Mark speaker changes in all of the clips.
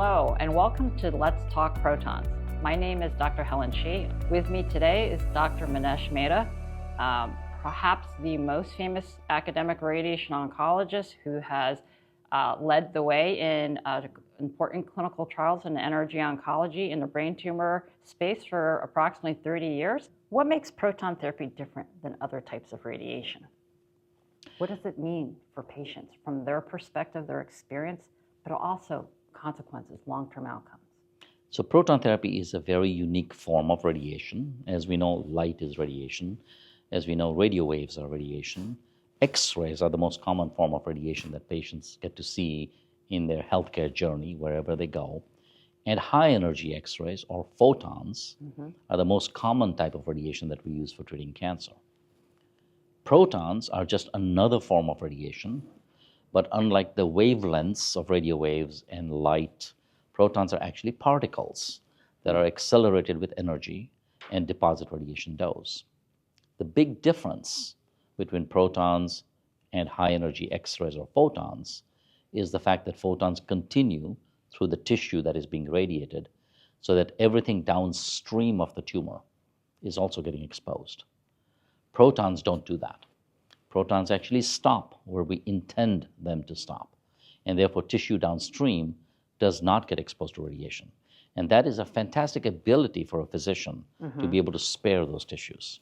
Speaker 1: Hello, and welcome to Let's Talk Protons. My name is Dr. Helen Shih. With me today is Dr. Mehta, perhaps the most famous academic radiation oncologist who has led the way in important clinical trials in energy oncology in the brain tumor space for approximately 30 years. What makes proton therapy different than other types of radiation? What does it mean for patients from their perspective, their experience, but also consequences, long-term outcomes?
Speaker 2: So proton therapy is a very unique form of radiation. As we know, light is radiation. As we know, radio waves are radiation. X-rays are the most common form of radiation that patients get to see in their healthcare journey, wherever they go. And high-energy X-rays, or photons, are the most common type of radiation that we use for treating cancer. Protons are just another form of radiation, but unlike the wavelengths of radio waves and light, protons are actually particles that are accelerated with energy and deposit radiation dose. The big difference between protons and high-energy X-rays or photons is the fact that photons continue through the tissue that is being radiated so that everything downstream of the tumor is also getting exposed. Protons don't do that. Protons actually stop where we intend them to stop, and therefore tissue downstream does not get exposed to radiation. And that is a fantastic ability for a physician to be able to spare those tissues.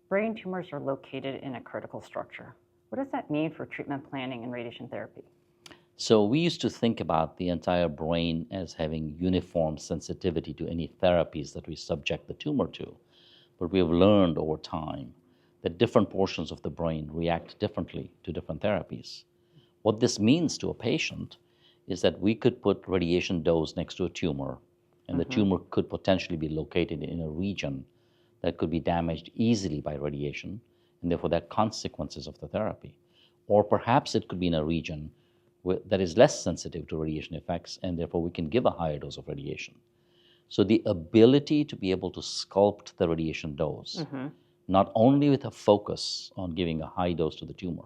Speaker 1: Brain tumors are located in a critical structure. What does that mean for treatment planning and radiation therapy?
Speaker 2: So we used to think about the entire brain as having uniform sensitivity to any therapies that we subject the tumor to. But we have learned over time that different portions of the brain react differently to different therapies. What this means to a patient is that we could put radiation dose next to a tumor, and the tumor could potentially be located in a region that could be damaged easily by radiation, and therefore there are consequences of the therapy. Or perhaps it could be in a region that is less sensitive to radiation effects, and therefore we can give a higher dose of radiation. So the ability to be able to sculpt the radiation dose, not only with a focus on giving a high dose to the tumor,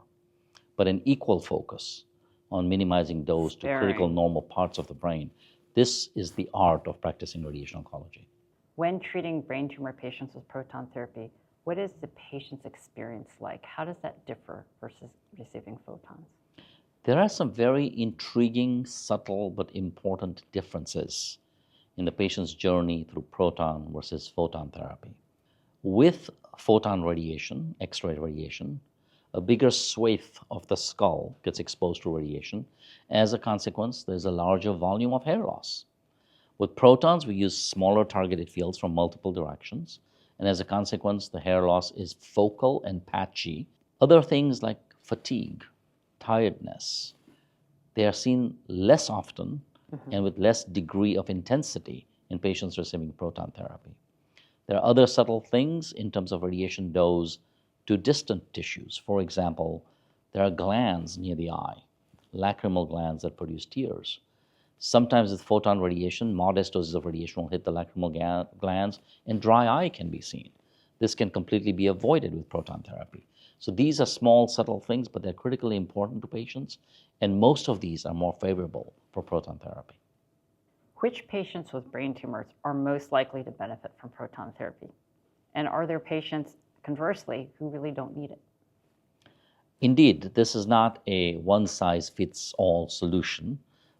Speaker 2: but an equal focus on minimizing dose to critical normal parts of the brain. This is the art of practicing radiation oncology.
Speaker 1: When treating brain tumor patients with proton therapy, what is the patient's experience like? How does that differ versus receiving photons?
Speaker 2: There are some very intriguing, subtle, but important differences in the patient's journey through proton versus photon therapy. With photon radiation, X-ray radiation, a bigger swathe of the skull gets exposed to radiation. As a consequence, there's a larger volume of hair loss. With protons, we use smaller targeted fields from multiple directions, and as a consequence, the hair loss is focal and patchy. Other things like fatigue, tiredness, they are seen less often and with less degree of intensity in patients receiving proton therapy. There are other subtle things in terms of radiation dose to distant tissues. For example, there are glands near the eye, lacrimal glands that produce tears. Sometimes with photon radiation, modest doses of radiation will hit the lacrimal glands and dry eye can be seen. This can completely be avoided with proton therapy. So these are small, subtle things, but they're critically important to patients, and most of these are more favorable for proton therapy.
Speaker 1: Which patients with brain tumors are most likely to benefit from proton therapy? And are there patients, conversely, who really don't need it?
Speaker 2: Indeed, this is not a one-size-fits-all solution.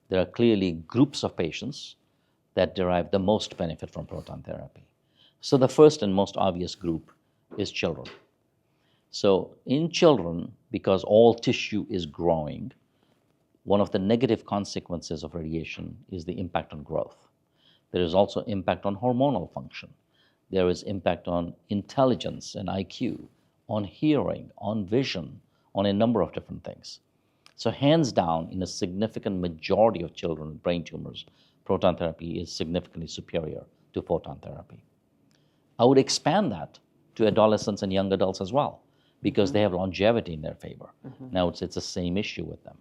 Speaker 2: There are clearly groups of patients that derive the most benefit from proton therapy. So the first and most obvious group is children. So in children, because all tissue is growing, one of the negative consequences of radiation is the impact on growth. There is also impact on hormonal function. There is impact on intelligence and IQ, on hearing, on vision, on a number of different things. So hands down, in a significant majority of children with brain tumors, proton therapy is significantly superior to photon therapy. I would expand that to adolescents and young adults as well, because they have longevity in their favor. Now it's the same issue with them.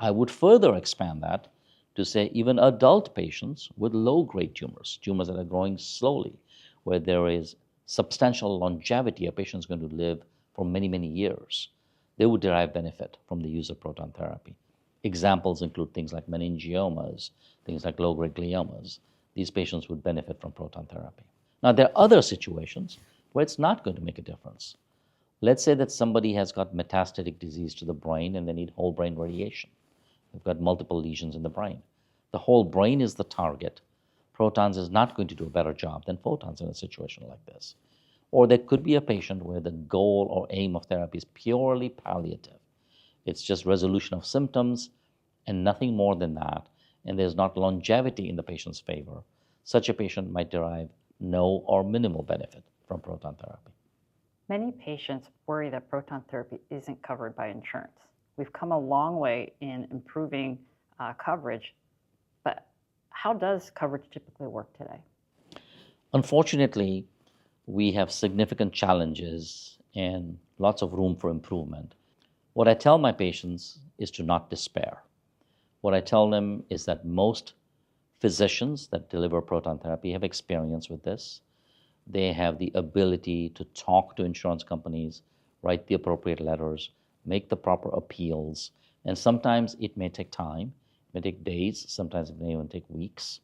Speaker 2: I would further expand that to say even adult patients with low-grade tumors, tumors that are growing slowly, where there is substantial longevity, a patient is going to live for many, many years, they would derive benefit from the use of proton therapy. Examples include things like meningiomas, things like low-grade gliomas. These patients would benefit from proton therapy. Now, there are other situations where it's not going to make a difference. Let's say that somebody has got metastatic disease to the brain and they need whole brain radiation. They've got multiple lesions in the brain. The whole brain is the target. Protons is not going to do a better job than photons in a situation like this. Or there could be a patient where the goal or aim of therapy is purely palliative. It's just resolution of symptoms and nothing more than that, and there's not longevity in the patient's favor. Such a patient might derive no or minimal benefit from proton therapy.
Speaker 1: Many patients worry that proton therapy isn't covered by insurance. We've come a long way in improving coverage, but how does coverage typically work today?
Speaker 2: Unfortunately, we have significant challenges and lots of room for improvement. What I tell my patients is to not despair. What I tell them is that most physicians that deliver proton therapy have experience with this. They have the ability to talk to insurance companies, write the appropriate letters, make the proper appeals, and sometimes it may take time. It may take days, sometimes it may even take weeks.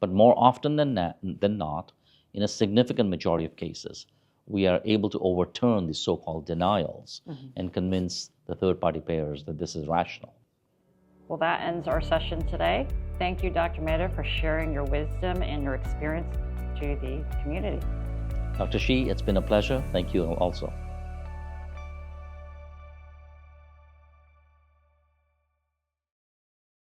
Speaker 2: But more often than not, in a significant majority of cases, we are able to overturn the so-called denials and convince the third-party payers that this is rational.
Speaker 1: Well, that ends our session today. Thank you, Dr. Mehta, for sharing your wisdom and your experience to the community.
Speaker 2: Dr. Shih, it's been a pleasure. Thank you also.